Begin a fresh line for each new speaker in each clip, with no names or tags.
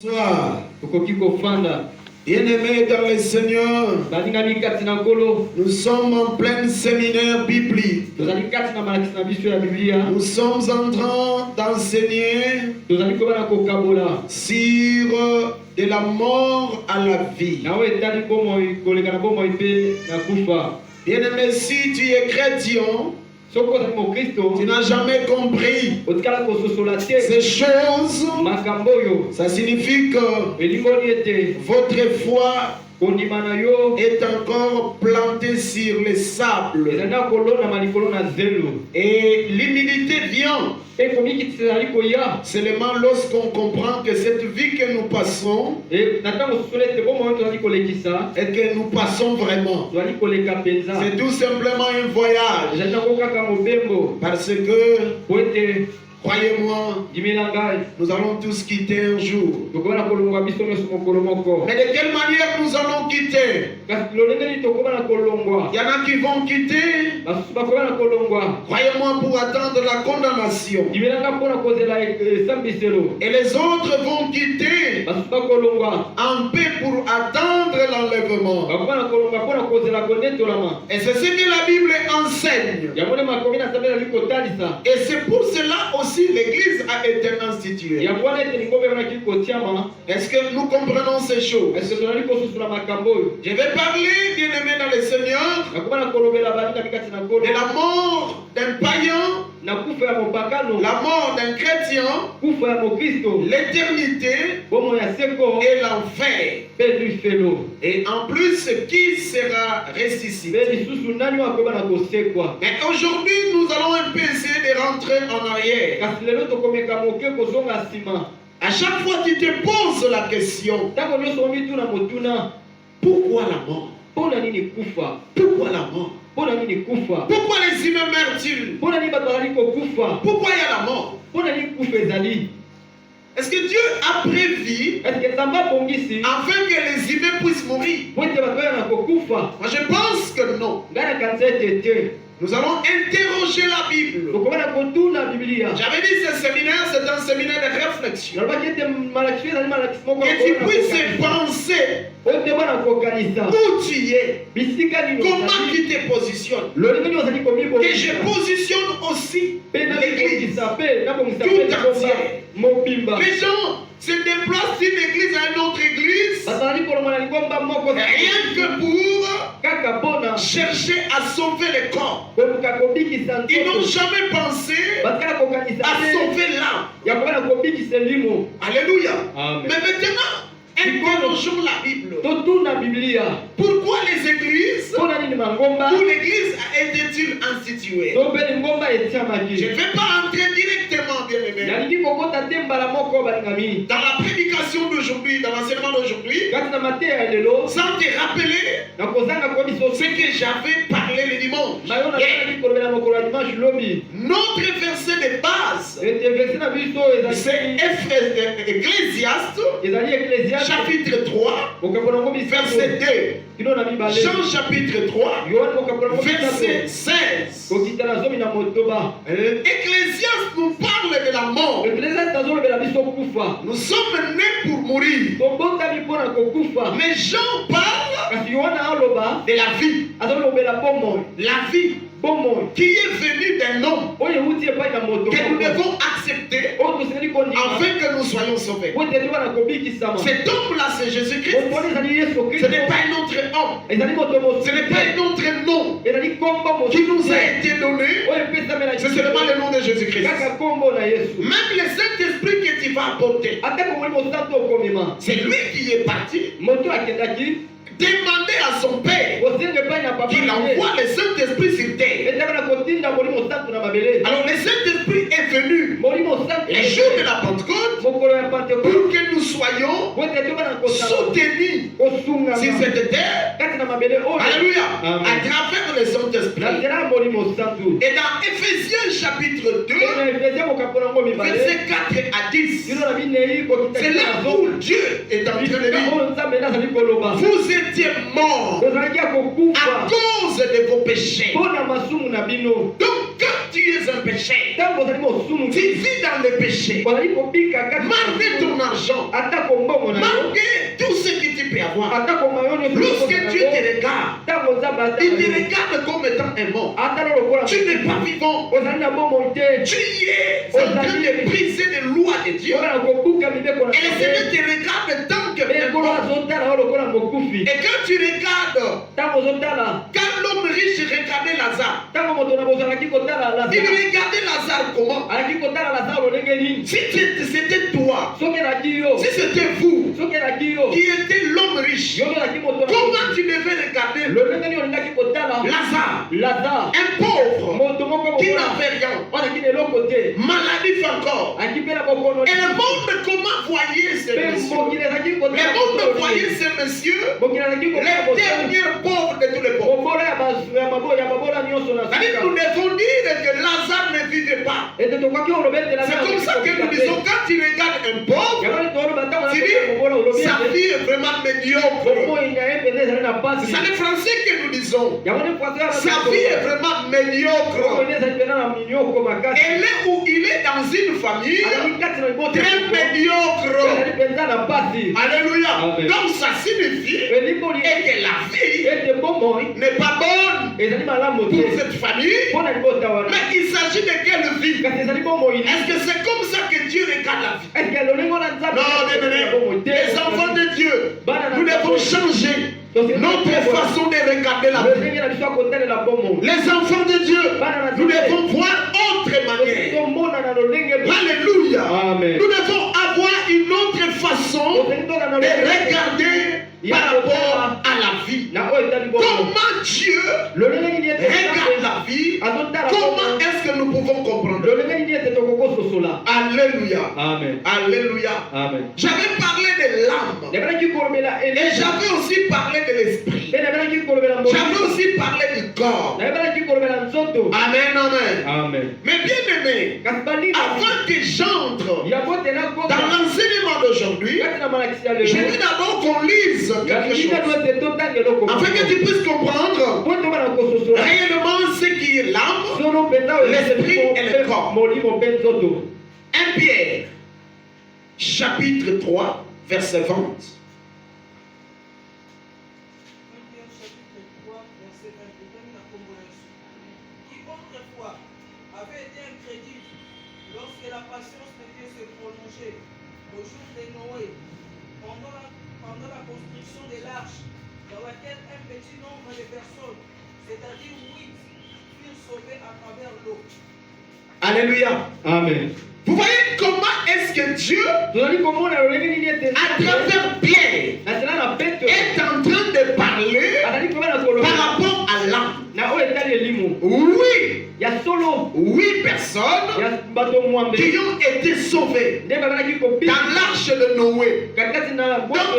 Bonsoir. Bien-aimés dans le Seigneur, nous sommes en plein séminaire biblique. Nous sommes en train d'enseigner sur de la mort à la vie. Bien-aimé, si tu es chrétien, tu n'as jamais compris ces choses. Ça signifie que votre foi est encore plantée sur les sables. Et l'humilité vient seulement lorsqu'on comprend que cette vie que nous passons et que nous passons vraiment, c'est tout simplement un voyage. Parce que croyez-moi, nous allons tous quitter un jour. Mais de quelle manière nous allons quitter? Il y en a qui vont quitter, croyez-moi, pour attendre la condamnation. Et les autres vont quitter en paix pour attendre l'enlèvement. Et c'est ce que la Bible enseigne. Et c'est pour cela aussi l'Église a été instituée. Est-ce que nous comprenons ces choses? Je vais parler, bien-aimés dans le Seigneur, de la mort d'un païen, la mort d'un chrétien, l'éternité et l'enfer. Et en plus, qui sera ressuscité? Mais aujourd'hui, nous allons un peu essayer de rentrer en arrière. À chaque fois, tu te poses la question: pourquoi la mort? Pourquoi la mort? Pourquoi les humains meurent-ils? Pourquoi il y a la mort? Est-ce que Dieu a prévu afin que les humains puissent mourir? Moi, je pense que non. Nous allons interroger la Bible. J'avais dit ce séminaire, c'est un séminaire de réflexion. Que tu puisses penser où tu es, comment tu te positionnes. Que je positionne aussi l'Église tout entière. Les gens se déplacent d'une église à une autre église rien que pour chercher à sauver les corps. Ils n'ont jamais pensé à sauver l'âme. Alléluia. Mais maintenant, interrogeons la Bible. Pourquoi les églises, où l'église a été-il instituée? Je ne vais pas entrer directement, bien aimé, dans la prédication d'aujourd'hui, dans l'enseignement d'aujourd'hui, sans te rappeler ce que j'avais parlé le dimanche. Notre verset de base, c'est Ecclésiaste, chapitre 3, verset 2. Jean chapitre 3, verset 16. Ecclésiaste nous parle de la mort. Nous sommes nés pour mourir. Mais Jean parle de la vie. La vie qui est venue d'un homme que nous devons accepter afin que nous soyons sauvés. Cet homme-là, c'est Jésus-Christ. Ce n'est pas un autre homme. Ce n'est pas un autre nom qui nous a été donné. C'est seulement le nom de Jésus-Christ. Même le Saint-Esprit que tu vas apporter, c'est lui qui est parti demander à son Père qu'il envoie le Saint-Esprit sur terre. Alors le Saint-Esprit est venu les jours de la Pentecôte pour que nous soyons soutenus sur cette terre. Alléluia. À travers le Saint-Esprit. Et dans Ephésiens chapitre 2, versets 4 à 10, c'est là où Dieu est en train de dire: vous étiez morts à cause de vos péchés. Donc quand
tu es un péché, tu vis dans le péché, malgré ton argent, malgré tout ce que tu peux avoir, lorsque Dieu te regarde, il te regarde comme étant un mort. Tu n'es pas vivant. Tu es en train de briser les lois de Dieu. Et le Seigneur te regarde tant que un mort. Et quand tu regardes, quand l'homme riche regardait Lazare, il regardait Lazare comment? Si c'était toi, si c'était vous qui étiez l'homme riche, comment tu devais regarder Lazare, un pauvre qui n'avait rien, maladif encore? Et le monde comment voyait ce monsieur? Le monde voyait ce monsieur, les derniers pauvres de tous les pauvres. Nous devons dire que Lazare ne vivait pas. C'est comme ça que nous disons, quand tu regardes un pauvre, tu dis, sa vie est vraiment médiocre. C'est ça le français que nous disons. Sa vie est vraiment médiocre. Et là où il est dans une famille très médiocre. Alléluia. Donc ça signifie que la vie n'est pas bonne pour cette famille. Mais il s'agit de quelle vie? Est-ce que c'est comme ça que Dieu regarde la vie? Non, les enfants de Dieu, nous devons changer notre façon de regarder la vie. Les enfants de Dieu, nous devons voir autre manière. Alléluia. Amen. Nous devons avoir une autre façon de regarder par rapport à la vie. Comment Dieu regarde la vie? Comment est-ce que nous pouvons comprendre? Alléluia. Amen. Alléluia. Amen. J'avais parlé de l'âme. Et j'avais aussi parlé de l'esprit. J'avais aussi parlé du corps. Amen, amen. Amen. Mais bien aimé, avant que j'entre dans l'enseignement d'aujourd'hui, je veux d'abord qu'on lise quelque chose, afin que tu puisses comprendre réellement ce qui est l'âme, l'esprit et le corps. 1 Pierre, chapitre 3, verset 20.
Au jour de Noé, pendant la construction de l'arche, dans laquelle un petit nombre de personnes, c'est-à-dire 8, furent sauvées à travers l'eau.
Alléluia. Amen. Vous voyez comment est-ce que Dieu, à travers Pierre, est en train de parler par rapport à l'âme. Oui. Il y a solo 8 personnes qui ont été sauvées dans l'arche de Noé. Donc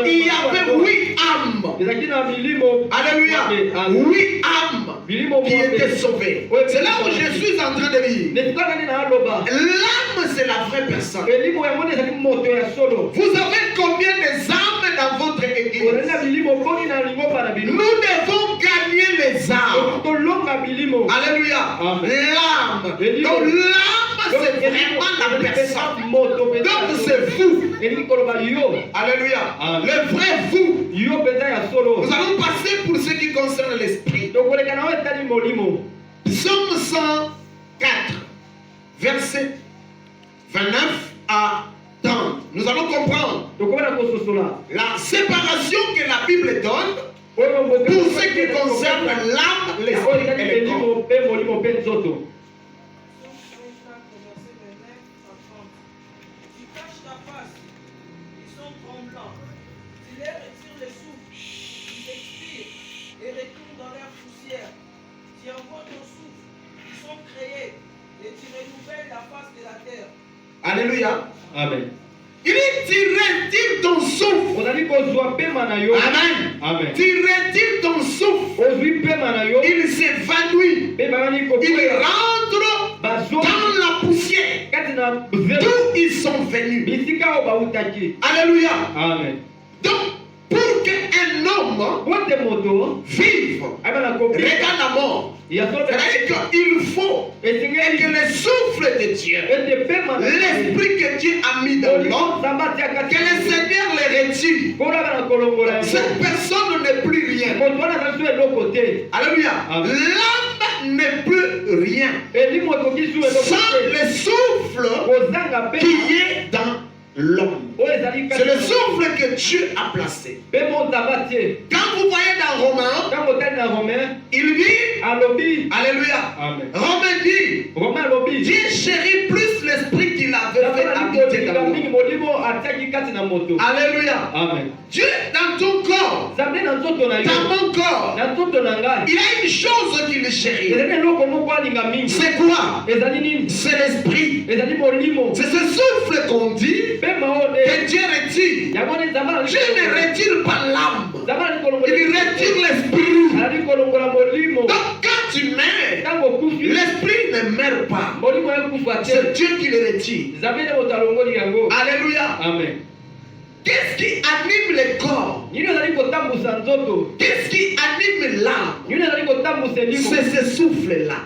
il y avait 8 âmes. Alléluia. 8 âmes qui étaient sauvées. C'est là où je suis en train de lire. L'âme, c'est la vraie personne. Vous avez combien d'âmes dans votre église? Nous devons gagner les âmes. Alléluia. L'âme. Donc l'âme, c'est vraiment la personne. Donc c'est vous. Alléluia. Le vrai vous. Nous allons passer pour ce qui concerne l'esprit. Psaume 104, verset 29 à 30. Nous allons comprendre la séparation que la Bible donne pour ce qui concerne l'âme, l'esprit et le corps.
Tu caches ta face, ils sont tremblants. Tu leur retires le souffle, ils expirent et retournent dans leur poussière. Tu envoies ton souffle, ils sont créés et tu renouvelles la face de la terre.
Alléluia. Amen. Il dit, tu retires ton souffle. Amen. Amen. Tu retires ton souffle. Il s'évanouit. Il rentre dans la poussière. D'où ils sont venus. Alléluia. Amen. Donc, pour qu'un homme homme vive, regarde la mort. C'est-à-dire qu'il faut que le souffle de Dieu, l'esprit que Dieu a mis dans l'homme, que le Seigneur le retire. Cette personne n'est plus rien. Alléluia. L'âme n'est plus rien. Sans le souffle qui est dans l'homme. C'est le souffle que Dieu a placé. Quand vous voyez dans Romains, il dit, alléluia, Romains dit, Dieu chérit plus l'esprit qu'il avait fait habiter dans l'homme. Alléluia. Dieu dans ton corps, dans mon corps, il a une chose qu'il chérit. C'est quoi? C'est l'esprit. C'est ce souffle qu'on dit que Dieu retire. Dieu ne retire pas l'âme, il retire l'esprit. Donc quand tu meurs, l'esprit ne meurt pas. C'est Dieu qui le retire. Alléluia. Qu'est-ce qui anime le corps? Qu'est-ce qui anime l'âme? C'est ce souffle-là.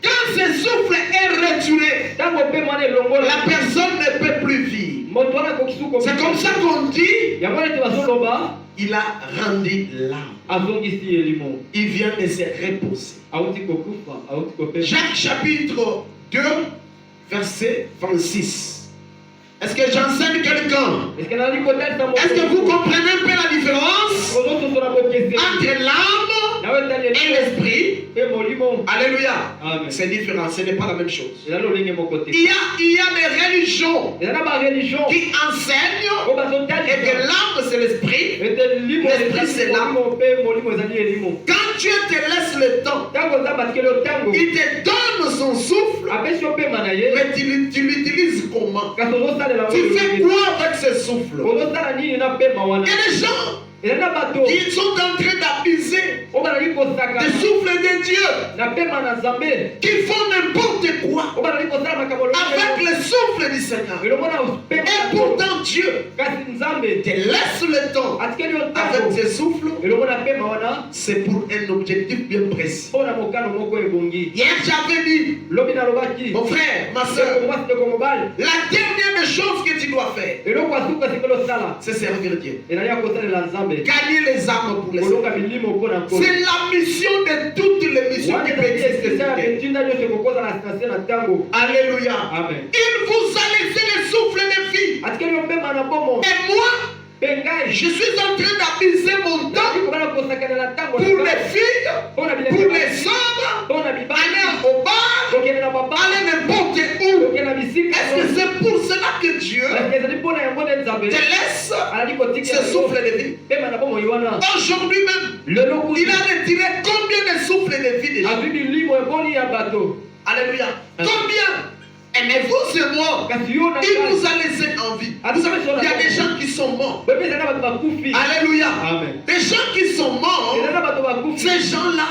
Quand ce souffle est retiré, la personne ne peut plus vivre. C'est comme ça qu'on dit, il a rendu l'âme. Il vient de se reposer. Jacques chapitre 2, verset 26. Est-ce que j'enseigne quelqu'un? Est-ce que vous comprenez un peu la différence entre l'âme et l'esprit? Alléluia. C'est différent, ce n'est pas la même chose. Il y a des religions qui enseignent et que l'âme c'est l'esprit, l'esprit c'est l'âme. Quand Dieu te laisse le temps, il te donne son souffle, mais tu l'utilises comment? Tu fais quoi avec ce souffle? Il y a des gens qui sont en train d'abuser du souffle de Dieu, qui font n'importe quoi avec le souffle du Seigneur. Et pourtant Dieu te laisse le temps avec ce souffle. C'est pour un objectif bien précis. Hier j'avais dit, mon frère, ma soeur, la dernière chose que tu dois faire, c'est servir Dieu. Gagner les âmes pour les âmes. C'est la mission de toutes les missions qui peuvent exister. Alléluia. Il vous a laissé le souffle de vie. Et moi, je suis en train d'abuser mon temps pour les filles, pour les hommes, aller au bar, aller n'importe où. Est-ce que c'est pour cela que Dieu te laisse ce souffle de vie? Aujourd'hui même, il a retiré combien de souffles de vie déjà? Alléluia. Combien? Aimez-vous ce mort? Il nous a laissé en vie. Vous savez, il y a des gens qui sont morts. Alléluia. Des gens qui sont morts, ces gens-là,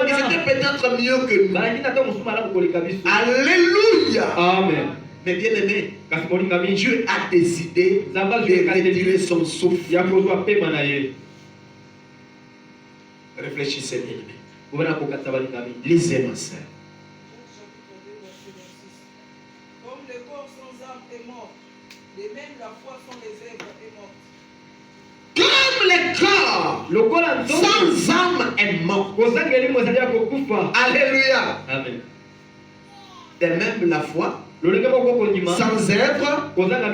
ils étaient peut-être mieux que nous. Alléluia. Amen. Mais bien aimé, Dieu a décidé de retirer son souffle. Réfléchissez bien. Lisez ma sœur.
De même la foi sans les œuvres est morte.
Comme le corps sans âme est mort. Alléluia. Amen. De même la foi sans œuvre,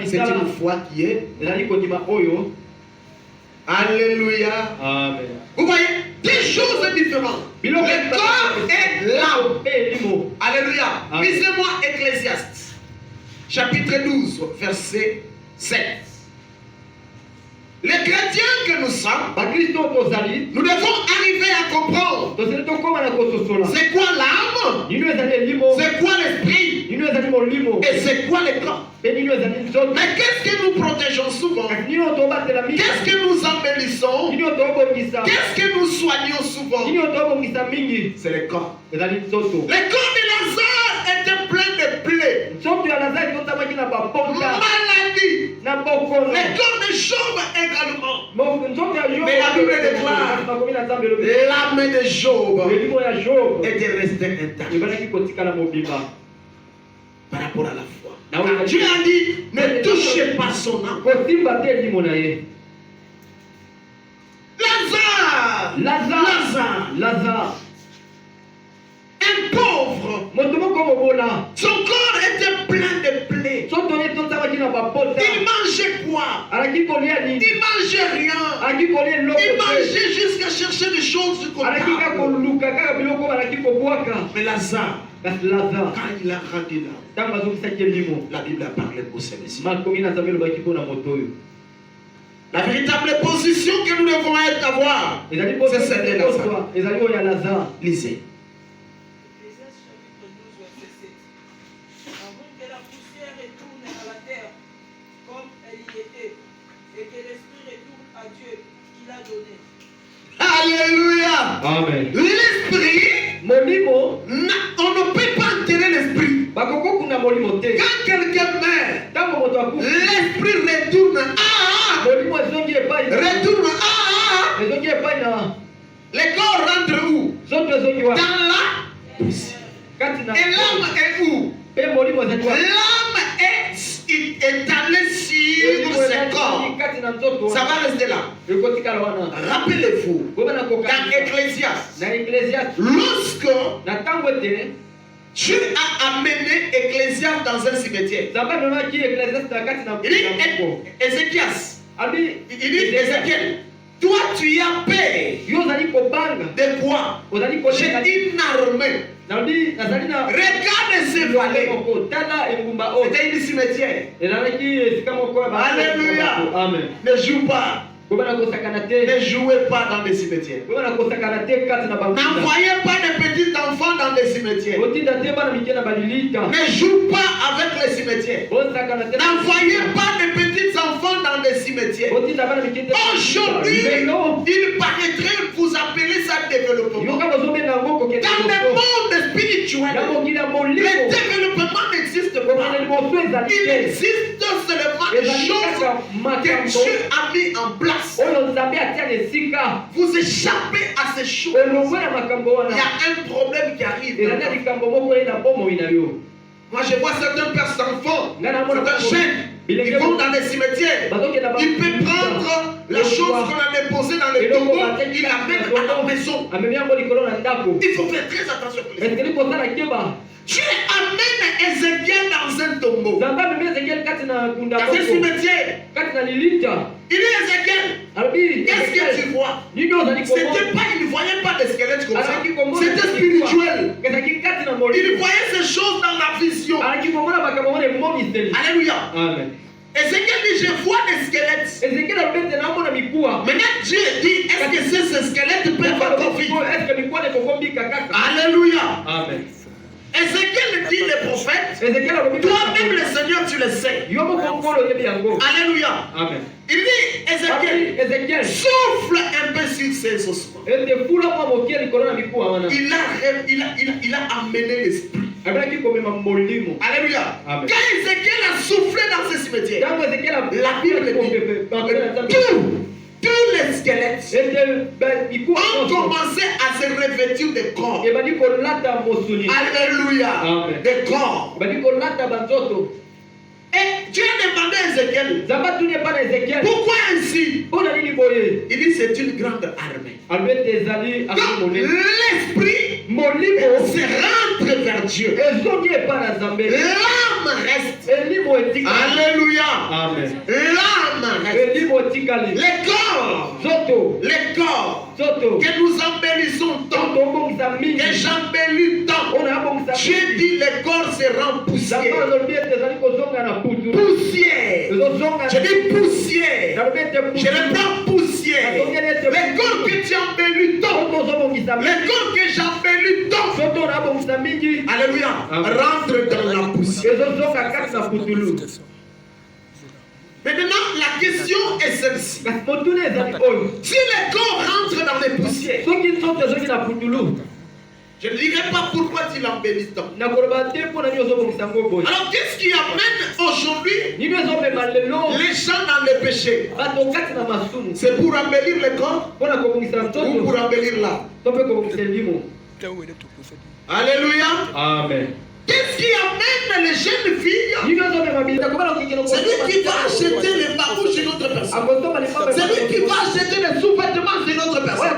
c'est une foi qui est. Alléluia. Amen. Vous voyez, deux choses différentes. Le corps et l'âme. Alléluia. Lisez-moi Ecclésiaste. Chapitre 12, verset 7. Les chrétiens que nous sommes, nous devons arriver à comprendre c'est quoi l'âme, c'est quoi l'esprit et c'est quoi le corps. Mais qu'est-ce que nous protégeons souvent? Qu'est-ce que nous embellissons? Qu'est-ce que nous soignons souvent? C'est le corps. Le corps de Lazare était plein de plaies, maladie, corps de Job également. Mais la Bible déclare l'âme de Job était restée intacte par rapport à la foi. Dieu a dit, ne touchez pas son âme. Lazare. Un pauvre. Son corps était plein de plaies. Il mangeait quoi? Il mangeait rien. Il mangeait jusqu'à chercher des choses du côté. Mais Lazare, quand il a rendu là, la Bible a parlé pour celui-ci. La véritable position que nous devons avoir, c'est celle de Lazare. Lisez.
Ecclésiaste chapitre 12, verset 7. Avant que la poussière retourne à la terre comme elle y était, et que l'esprit retourne à Dieu qui l'a donné.
Alléluia.
Amen.
L'esprit, on ne peut pas enterrer l'esprit. Quand quelqu'un meurt, l'esprit retourne les corps rentrent où? Dans la poussière. Et l'âme est où? L'âme est étalée sur ce corps. Ça va rester là. Rappelez-vous, dans Ecclésiaste, lorsque Dieu a amené Ecclésiaste dans un cimetière, il dit Ézéchiel, toi tu as peur de quoi? J'ai une armée. Regarde ces vallées. C'était une cimetière. Alléluia. Ne joue pas. Ne jouez pas dans des cimetières. N'envoyez pas de petits enfants dans des cimetières. Ne joue pas avec les cimetières. N'envoyez pas de petits enfants dans des cimetières. Aujourd'hui, il paraîtrait que vous appelez ça développement. Dans le monde spirituel, le développement n'existe pas. Il existe seulement des choses que Dieu a mis en place. Vous échappez à ces choses. Il y a un problème qui arrive. Moi je vois certains pères enfants, certains jeunes, ils vont dans les cimetières. Il peut prendre la chose qu'on a déposée dans le tombeau, il l'amène à la maison. Il faut faire très attention. Dieu amène Ézéchiel dans un tombeau. Dans un cimetière. Il dit Ézéchiel, qu'est-ce que tu vois? Il ne voyait pas de squelette comme ça. C'était spirituel. Il voyait ces choses dans la vision. Alléluia. Amen. Ézéchiel dit, je vois des squelettes. Maintenant Dieu dit, est-ce que ces squelettes peuvent encore vivre? Alléluia. Amen. Ézéchiel dit le prophète, toi-même le Seigneur tu le sais. Alléluia. Amen. Il dit Ézéchiel, souffle un peu sur ses ossements. Il a amené l'esprit. Alléluia. Amen. Quand Ézéchiel a soufflé dans ce cimetière, la Bible dit tous les squelettes ont commencé à se revêtir de corps. Alléluia. De corps. Et Dieu a demandé à Ézéchiel, pourquoi ainsi? Il dit c'est une grande armée. Donc l'esprit se rentre vers Dieu. L'âme reste. Alléluia. L'âme reste. Les corps que nous embellissons tant, que j'embellis tant. Dieu dit les corps se rendent poussière. Poussière. Je dis poussière. Je reprends poussière. Les corps que tu embellis tant. Les corps que j'embellis tant. Alléluia. Rentre dans la poussière. Maintenant, la question est celle-ci. Si les corps rentrent dans les poussières, Je ne dirai pas pourquoi tu l'embellis tant. Alors qu'est-ce qui amène aujourd'hui les gens dans le péché? C'est pour embellir le corps ou pour embellir l'âme? Alléluia.
Amen.
Qu'est-ce qui amène les jeunes filles? Celui qui va acheter les babouches d'une autre personne. Celui qui va acheter les sous-vêtements d'une autre personne.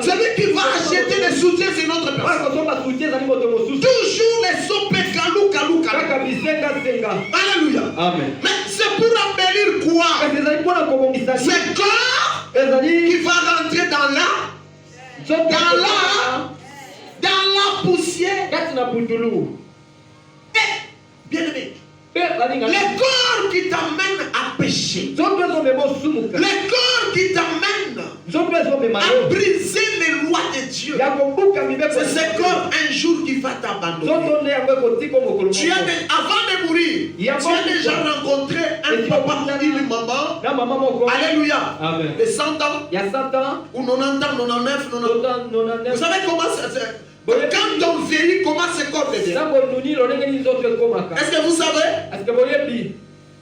Celui qui va acheter les soutiens d'une autre personne. Toujours les sopes kalou. Alléluia.
Amen.
Mais c'est pour embellir quoi? C'est corps qui va rentrer dans la poussière. Bien aimé, les corps qui t'amènent à pécher, les corps qui t'amènent à briser les lois de Dieu, c'est ce corps un jour qui va t'abandonner. Avant de mourir, tu as déjà rencontré un papa ou une maman. Alléluia. De 100 ans, ou 90 ans, 99, 99. Vous savez comment ça se fait? Quand on vieillit, comment ce corps devient? Est-ce que vous savez?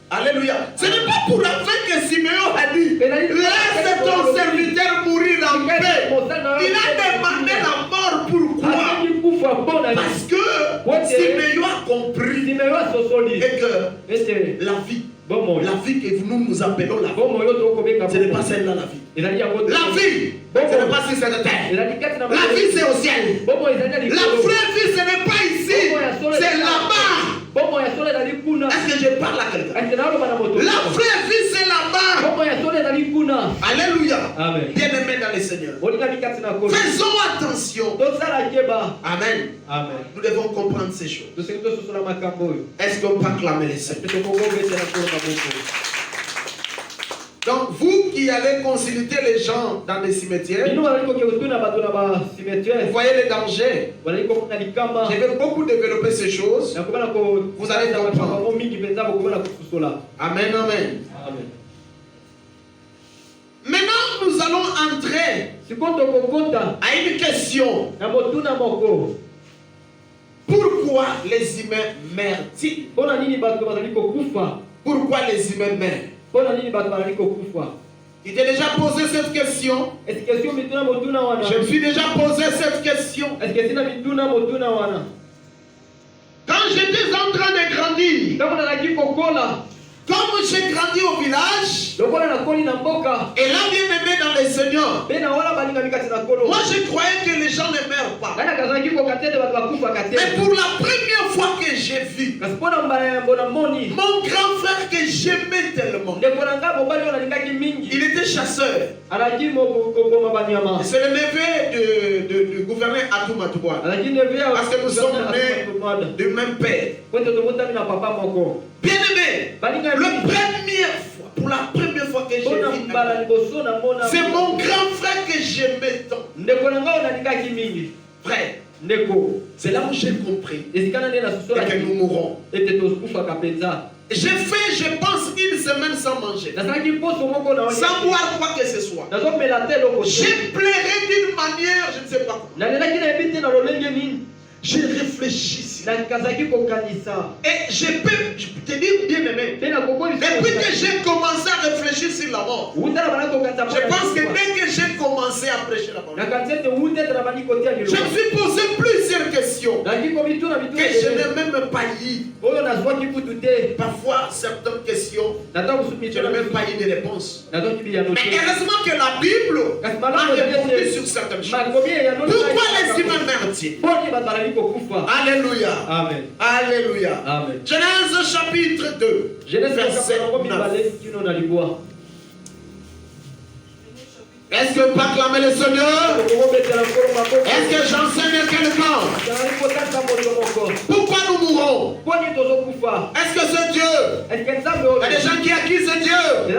Alléluia. Ce n'est pas pour la fin que Siméon a dit laisse ton serviteur mourir en paix. Il a demandé la mort. Pourquoi? Parce que Siméon a compris et que la vie que nous appelons la vie, ce n'est pas celle-là la vie. La vie, ce n'est pas sur cette terre. La vie, c'est au ciel. La vraie vie, ce n'est pas ici, c'est là-bas. Est-ce que je parle à quelqu'un? La vraie vie, c'est là-bas. Alléluia. Bien-aimés dans le Seigneur, faisons attention. Amen. Nous devons comprendre ces choses. Est-ce qu'on peut acclamer le Seigneur? Donc vous qui allez consulter les gens dans les cimetières, vous voyez les dangers. Je vais beaucoup développer ces choses. Vous allez comprendre. Amen. Maintenant nous allons entrer à une question. Pourquoi les humains meurent-ils? Pourquoi les humains meurent? Tu t'es déjà posé cette question? Je me suis déjà posé cette question. Quand j'étais en train de grandir, comme j'ai grandi au village, et là bien aimé dans les Seigneurs, moi je croyais que les gens ne meurent pas. Mais pour la première fois que j'ai vu mon grand frère que j'aimais tellement, il était chasseur. C'est le neveu du gouverneur Atoumatoua. Parce que nous sommes nés du même père. Bien aimé, pour la première fois que j'ai vu, c'est mon grand frère que j'aimais tant. Frère, c'est là où j'ai compris que nous mourrons. J'ai fait, je pense, une semaine sans manger, sans boire quoi que ce soit. J'ai pleuré d'une manière, je ne sais pas comment. J'ai réfléchi. Et je peux te dire bien aimé, depuis que j'ai commencé à réfléchir sur la mort, je pense que dès que j'ai commencé à prêcher la parole, je me suis posé plusieurs questions que je n'ai même pas eu. Parfois certaines questions, je n'ai même pas eu de réponse. Mais heureusement que la Bible m'a répondu sur certaines choses. Pourquoi les humains meurent-ils? Alléluia.
Amen.
Alléluia.
Amen.
Genèse chapitre 2. Verset 9. Est-ce que pas clamer le Seigneur? Est-ce que j'enseigne à quelqu'un? Pourquoi nous mourons? Est-ce que c'est Dieu? Il y a des gens qui accusent Dieu. Ils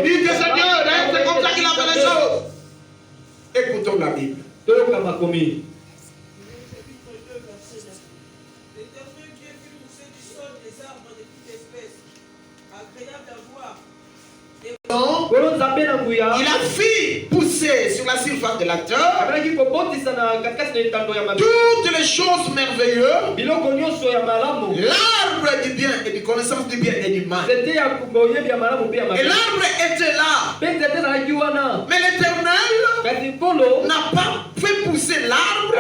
disent que c'est Dieu. C'est comme ça qu'il a fait les choses. Écoutons la Bible. Il a fait pousser pousser sur la surface de la terre toutes les choses merveilleuses, l'arbre du bien et du connaissance du bien et du mal. Et l'arbre était là. Mais l'Éternel n'a pas fait pousser l'arbre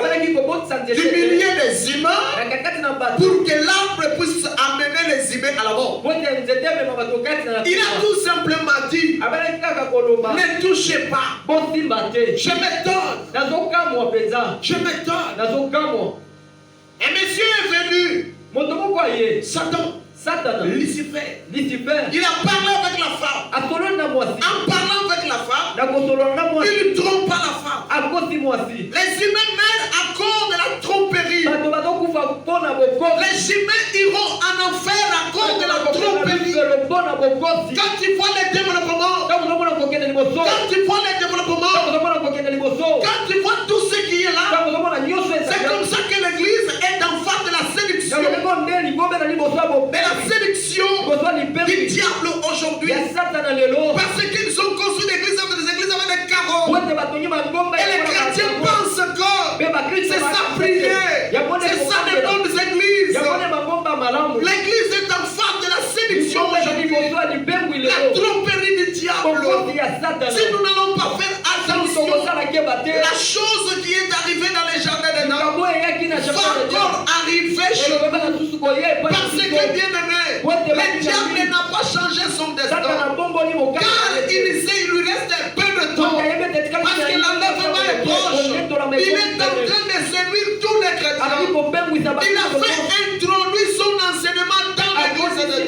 du milieu des humains pour que l'arbre puisse amener les humains à la mort. Il a tout simplement dit, ne touchez pas. Je m'étonne. Je m'étonne. Un monsieur est venu. Satan. Lucifer. Il a parlé avec la femme. En parlant avec la femme, il ne trompe pas la femme. Les humains meurent à cause de la tromperie. Les humains iront en enfer à cause de la tromperie. Quand tu vois les développements, quand tu vois tout ce qui est là, c'est comme ça que l'église est en face de la séduction. Mais la séduction du diable aujourd'hui, parce qu'ils ont construit des églises avec des carreaux. Et les chrétiens pensent que c'est ça prier, c'est ça les bonnes églises. L'église est en face de la séduction aujourd'hui, la tromperie du diable. Si nous n'allons pas faire attention, la chose qui est arrivée dans les jardins d'Éden va encore arriver chez nous. Parce que, bien aimé, le diable n'a pas changé son destin. Car il lui reste un peu de temps. Parce que l'enlèvement est proche. Il est en train de séduire tous les chrétiens. Il a fait introduire son enseignement dans l'église de Dieu.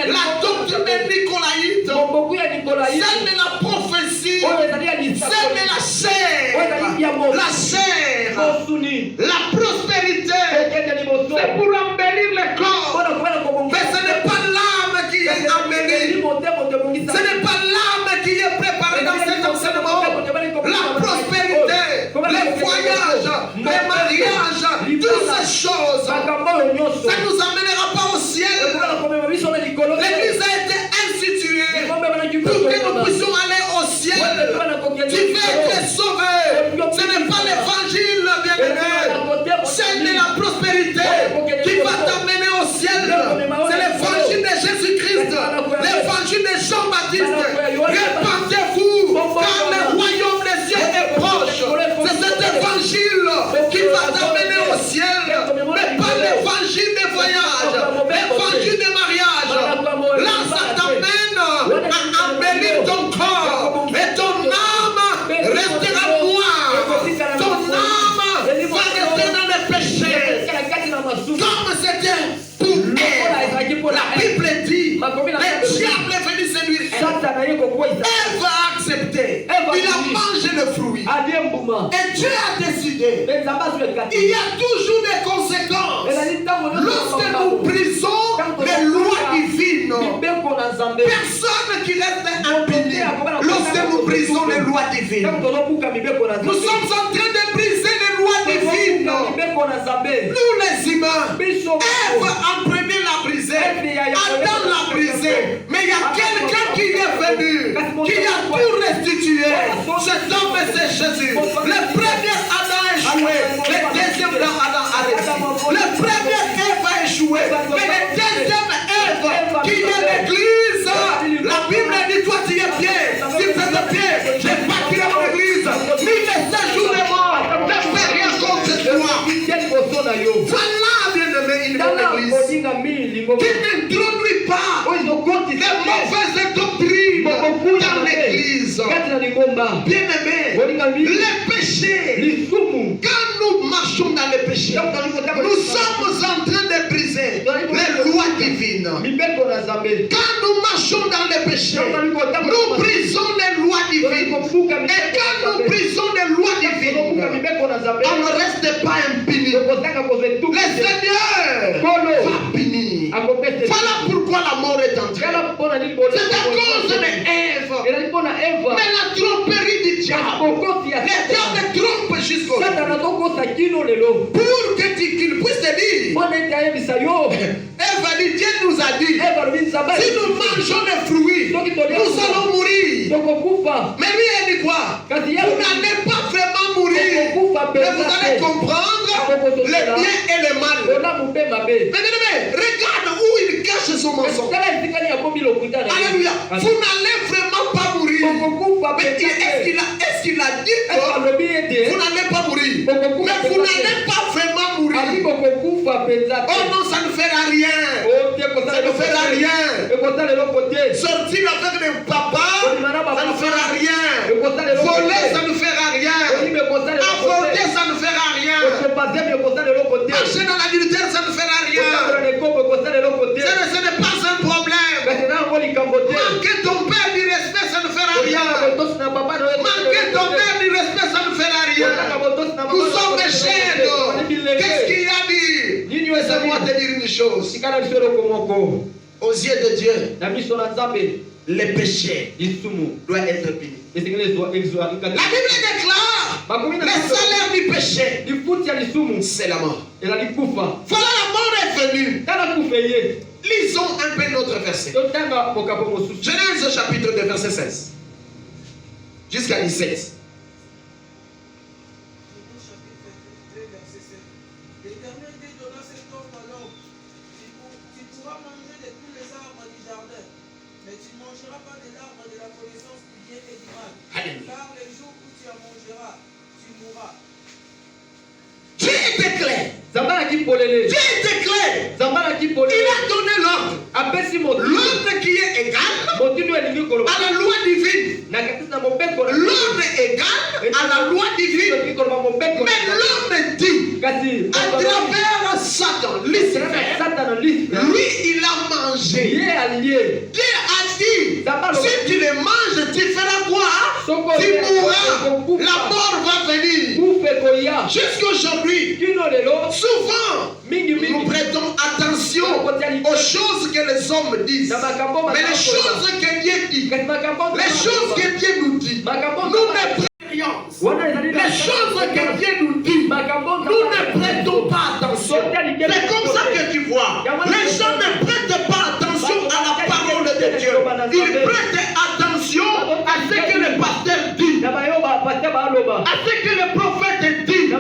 La doctrine des Nicolaïtes, celle de la prophétie, celle de la chair, la prospérité, c'est pour embellir le corps. Mais ce n'est pas l'âme qui est embellie. Ce n'est pas l'âme qui est préparée dans cet enseignement. La prospérité, les voyages, les mariages, toutes ces choses, ça ne nous amènera pas au ciel. L'église a été instituée pour que nous puissions aller au ciel. Tu veux être sauvé. Ce n'est pas l'évangile, bien-aimé. C'est de la prospérité qui va t'amener au ciel. C'est l'évangile de Jésus-Christ, l'évangile de Jean-Baptiste. Répandez-vous, car le royaume des cieux est proche. C'est cet évangile qui va t'amener au ciel, mais pas l'évangile des voyages, l'évangile des mariages. Là, ça t'amène à embellir ton corps et ton âme restera noire. Ton âme va rester dans le péché. Comme c'était pour la Bible dit, le diable est venu séduire Ève. Ève a accepté. Il a mangé le fruit. Et Dieu a décidé. Il y a toujours des conséquences. Lorsque nous brisons les lois divines, personne qui reste impuni. Lorsque nous brisons les lois divines, nous sommes en train de briser les lois divines. Nous les humains, Ève en premier l'a brisé, Adam l'a brisé, mais il y a quelqu'un qui est venu, qui a tout restitué. Cet homme c'est Jésus. Le premier Adam a échoué, le deuxième Adam a réussi. Le premier Ève a échoué, mais le deuxième Ève qui est l'église, la Bible dit toi tu es pied, si tu es pied, je bâtirai mon église, ni les séjours des morts ne fait rien contre toi. Voilà bien-aimé une bonne église qui n'introduit pas les mauvaises doctrines dans l'église. Bien-aimé, les péchés, quand nous marchons dans les péchés, nous sommes en train de briser les lois divines. Quand nous marchons dans les péchés, nous brisons les lois divines. Et quand nous brisons les lois divines, on ne reste pas impuni. Le Seigneur va punir. Voilà pourquoi la mort est entrée. C'est à cause d'Ève. Mais la tromperie du diable, le diable trompe jusqu'au bout. Pour qu'il puisse te dire, Ève a dit, Dieu nous a dit, si nous mangeons les fruits, nous allons mourir. Mais lui a dit quoi? quoi? Vous n'allez pas vraiment mourir. Mais vous allez comprendre le bien et le mal. Mais regarde où il cache son mensonge. Alléluia. Vous n'allez vraiment pas mourir. Mais est-ce qu'il a dit que vous n'allez pas mourir? Mais vous n'allez pas vraiment mourir. Oh non, ça ne fera rien. Ça ne fera rien. Sortir avec le papa, ça ne fera rien. Voler, ça ne fera rien. Avorter, ça ne fera rien. Marcher dans l'adultère, ça ne fera rien. Ce n'est pas un problème. Manquer ton père du respect, ça ne fera rien. Manquer ton père du respect, ça ne fera rien. Nous sommes des chaînes. Qu'est-ce qu'il y a dit? Laisse-moi te dire une chose. Aux yeux de Dieu, les péchés doivent être punis. La Bible déclare le salaire du péché, c'est la mort. Voilà, la mort est venue. Lisons un peu notre verset. Genèse chapitre 2, verset 16 jusqu'à 17.
L'Éternel dit donna cet ordre à l'homme. Tu pourras manger de tous les arbres du jardin, mais tu ne mangeras pas de l'arbre de la connaissance du bien et du mal. Car le jour où tu en mangeras, tu mourras.
Dieu était clair. Dieu était clair. Il a donné l'ordre. L'ordre qui est égal à la loi divine. L'ordre est égal à la loi divine. Mais l'homme dit, à travers Satan, Lucifer, lui il a mangé. Dieu a dit, si tu le manges, tu feras quoi? Tu mourras. La mort va venir. Jusqu'aujourd'hui, souvent, nous prêtons attention aux choses que les hommes disent. Mais les choses que Dieu dit, les choses que Dieu nous dit, nous ne les choses que Dieu nous dit, nous ne prêtons pas attention. C'est comme ça que tu vois. Les gens ne prêtent pas attention à la parole de Dieu. Ils prêtent attention à ce que le pasteur dit, à ce que le prophète dit, à ce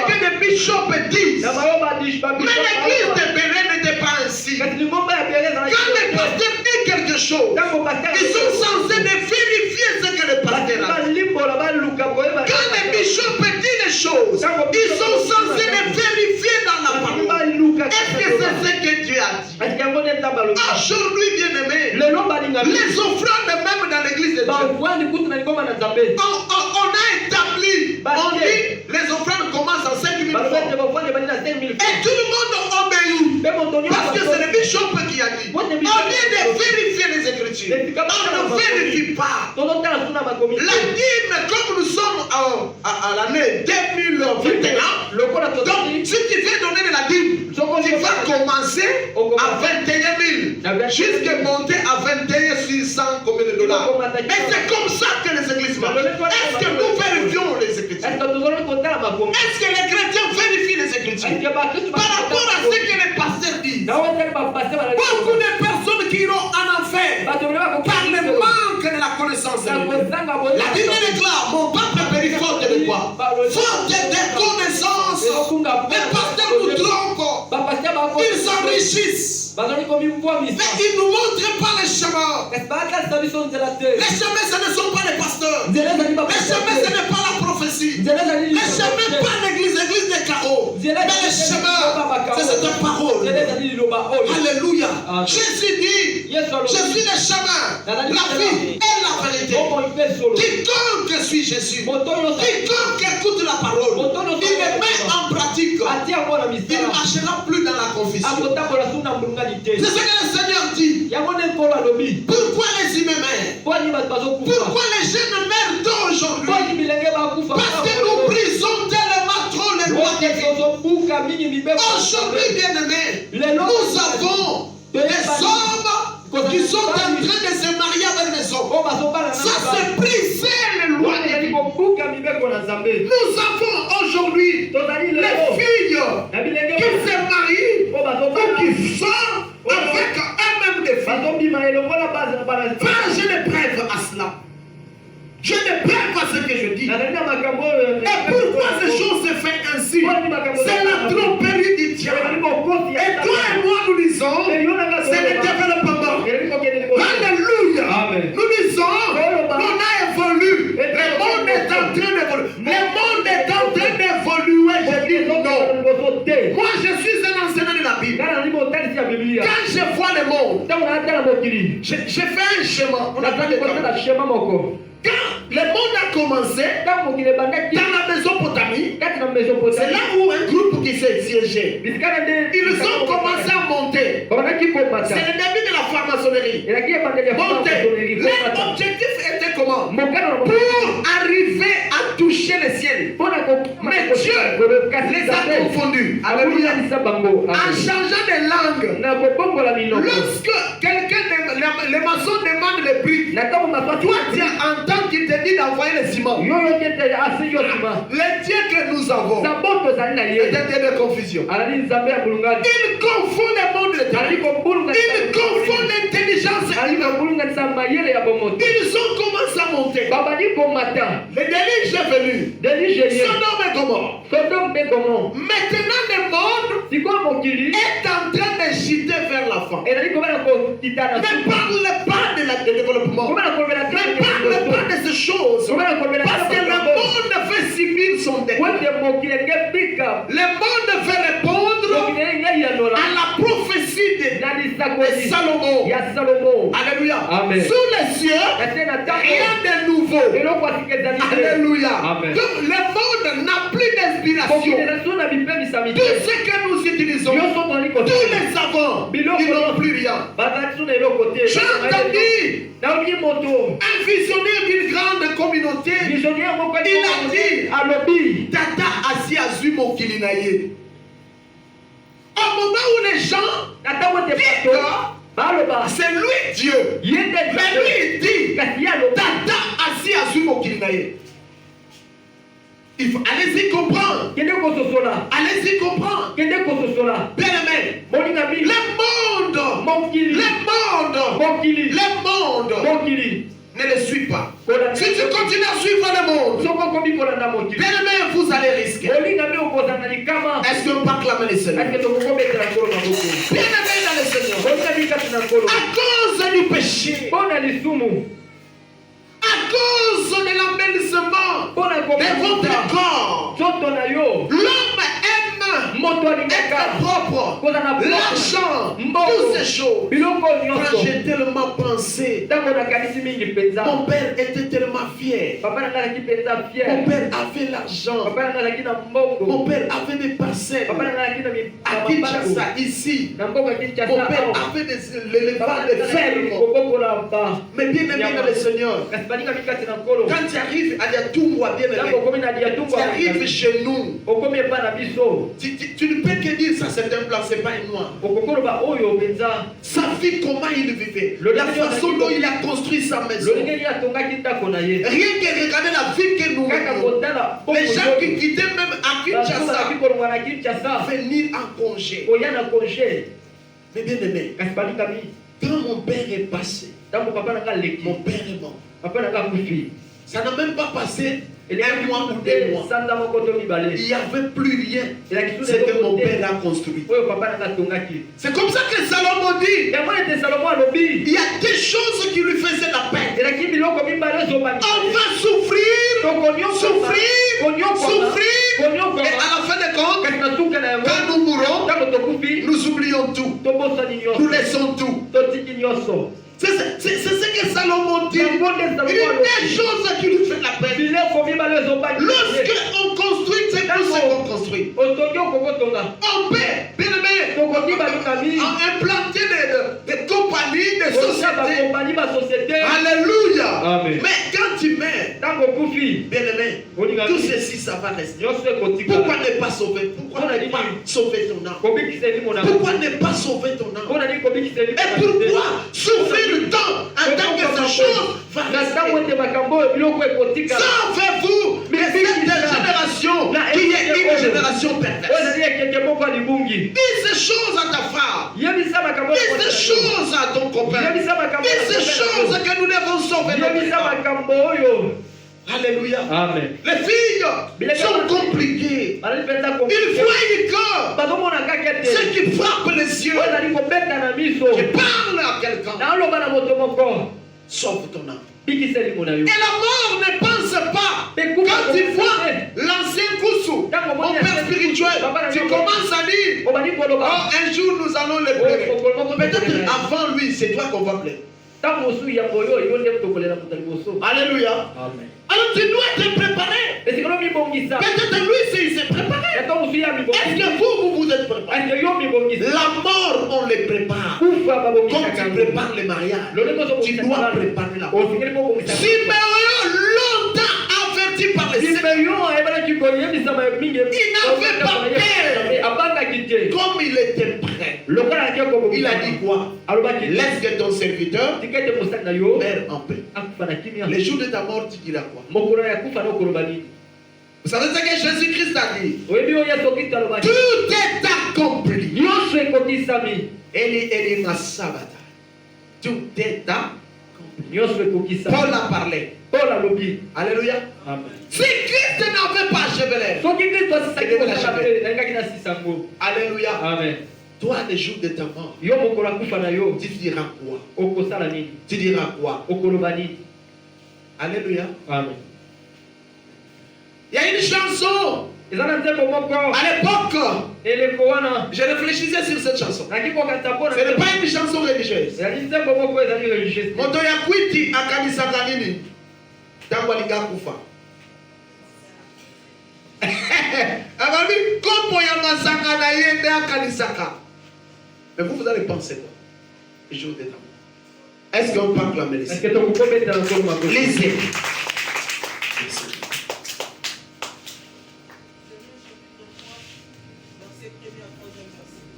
que le bishop dit. Mais l'église de Bénin n'était pas ainsi. Quand le pasteur dit quelque chose, ils sont censés vérifier ce que le pasteur a dit. Quand le bishop dit les choses, ils sont censés les vérifier dans la parole. Est-ce que c'est ce que Dieu a dit? Aujourd'hui, bien-aimés, les offrandes même dans l'église de Dieu, on a établi, on dit, les offrandes commencent à 5 000 francs. Et tout le monde obéit. Parce que c'est le bishop qui a dit. Au lieu de vérifier les Écritures, on ne vérifie pas. La dîme, comme nous sommes à l'année 2021, donc si tu veux donner de la dîme, tu vas commencer à 21 000 jusqu'à monter à 21 600 combien de dollars. Et c'est comme ça que les églises marchent. Est-ce que nous vérifions les Écritures? Est-ce que les chrétiens vérifient les Écritures? Par rapport à ce que les pasteurs disent, beaucoup de personnes qui iront en enfer par le manque de la connaissance de Dieu. La Bible déclare, mon peuple périt faute de quoi? Faute de connaissance. Les pasteurs nous trompent. Ils s'enrichissent. Mais ils ne nous montrent pas les chemins. Les chemins, ce ne sont pas les pasteurs. Les chemins, ce n'est pas la prophétie. Les chemins, pas l'église des chaos. Mais les chemins, c'est cette parole. Alléluia. Jésus dit, je suis le chemin, la vie et la vérité. Quiconque suit Jésus, quiconque écoute la parole, il le met en pratique, il ne marchera plus dans la confusion. C'est ce que le Seigneur dit. Pourquoi les humains meurent? Pourquoi les jeunes meurent tôt aujourd'hui? Parce que nous brisons tellement trop les lois de Dieu. Aujourd'hui, bien-aimés, nous avons des hommes qui sont en train de se marier avec des hommes. Ça c'est briser les lois de Dieu. Nous avons aujourd'hui les filles qui se marient ou qui sortent avec eux-mêmes des filles. Je les prête à cela. Je ne prends pas ce que je dis. Et pourquoi ces choses se font ainsi? C'est la tromperie du diable. Et toi et moi, nous disons, c'est le développement. Alléluia.
Amen.
Nous disons, on a évolué. Le monde est en train d'évoluer. Le monde est en train d'évoluer. Je dis non. Moi, je suis un enseignant de la Bible. Quand je vois le monde, je fais un schéma. On appelle le quand le monde a commencé dans la Mésopotamie, c'est là où un groupe qui s'est siégé. Ils ont commencé à monter. C'est le début de la franc-maçonnerie. Monter. Leur objectif était comment? Pour arriver à toucher le ciel. Mais Dieu les a confondus. Alléluia. En changeant de langue. Lorsque quelqu'un, les maçons demandent le prix, toi tu entends qu'il te dit d'envoyer le ciment. Le Dieu que nous avons est un Dieu de confusion. Il confond le monde de Dieu. Il confond l'intelligence humaine. Ils ont commencé à monter. Le déluge est venu. Sodome et Gomorrhe. Maintenant le monde est en train de chuter vers la fin. Ne parle pas de développement. Ne parle pas de ces choses. Parce que le monde fait subir son déclin. Le monde fait répondre à la prophétie de Salomon. Alléluia.
Amen.
Sous les cieux, rien de nouveau. Alléluia.
Amen.
Donc le monde n'a plus d'inspiration. Tout ce que nous utilisons, tous les savants, ils n'ont plus rien. J'ai entendu un visionnaire d'une grande communauté. Il a dit Tata assis à Zumokili Naye. Au moment où les gens disent c'est lui Dieu. Mais lui il dit Tata assis à Zumokili Naye. Allez-y comprendre. Allez-y comprendre. Bien aimé. Le monde ne le suit pas. Si tu continues à suivre le monde, bien aimé, vous allez risquer. Est-ce qu'on peut acclamer le Seigneur? Bien aimé dans le Seigneur. À cause du péché, à cause de l'embellissement de votre corps, l'homme aime être propre, l'argent, toutes ces choses. Quand j'ai tellement pensé, mon père était tellement fier. Mon père avait l'argent. Mon père avait des parcelles à Kinshasa, ici. Mon père avait des éléphants, des fermes. Mais bien aimé dans le Seigneur, quand tu arrives à Diatoumwa, bien aimé, tu arrives chez nous, tu ne peux que dire ça, c'est un blanc, c'est pas un noir. Sa vie, comment il vivait, la façon dont il a construit sa maison. Rien que regarder la vie que nous vivons. Les gens qui quittaient même à Kinshasa venir en congé. Mais bien aimé, quand mon père est passé, mon père est mort. Ça n'a même pas passé un mois ou 2 mois. Il n'y avait plus rien. C'est que mon père a construit. C'est comme ça que Salomon dit. Il y a des choses qui lui faisaient la peine. On va souffrir. Et à la fin de compte, quand nous mourons, nous oublions tout. Nous laissons tout. C'est ce que Salomon dit. Il y a des choses qui lui font la peine. Lorsqu'on construit, c'est tout ce qu'on construit. On peut, bien aimé, implanter des compagnies, des sociétés. Alléluia.
Amen.
Mais quand tu meurs, bien aimé, tout ceci, ça va rester. Pourquoi ne pas sauver? Pourquoi ne pas sauver ton âme? Pourquoi ne pas sauver ton âme? Et pourquoi souffrir le temps en tant que ces choses va rester? Sauvez-vous de cette génération qui est une génération perverse. Dis ces choses à ta femme. Dis ces choses à à ton copain. Dis ces choses que nous devons sauver notre femme. Alléluia.
Amen.
Les filles sont compliquées. Il faut que ce qui frappe les yeux, qui parle à quelqu'un, sauve ton âme. Et la mort ne pense pas. Quand tu vois l'ancien Koussou, mon père spirituel, tu commences à dire, oh, un jour nous allons le pleurer. Peut-être avant lui, c'est toi qu'on va pleurer. Alléluia.
Amen.
Alors tu dois te préparer. Peut-être lui, il s'est préparé. Est-ce que vous vous êtes préparé? La mort, on les prépare. Comme tu prépares les mariages, tu dois préparer la mort. Simeon, longtemps averti par les Seigneurs, il n'avait pas peur. Comme il était prêt, il a dit quoi? Laisse que ton serviteur meure en paix. Les jours de ta mort, tu diras quoi? Vous savez ce que Jésus-Christ a dit? Tout est accompli. Tout est accompli. Paul a parlé. Alléluia.
Amen.
Si Christ n'avait pas achevé, alléluia.
Amen.
Toi, les jours de ta mort, tu diras quoi? Tu diras quoi? Alléluia.
Amen.
Il y a une chanson. À l'époque, je réfléchissais sur cette chanson. Ce n'est pas une chanson religieuse. Moto ya kwiti akanisaka nini? Tangu aligakufa. Ababi kopo ya masanga na yende akanisaka. Mais vous allez penser quoi? Le jour de ta mort. Est-ce qu'on peut acclamer les cieux? Lisez.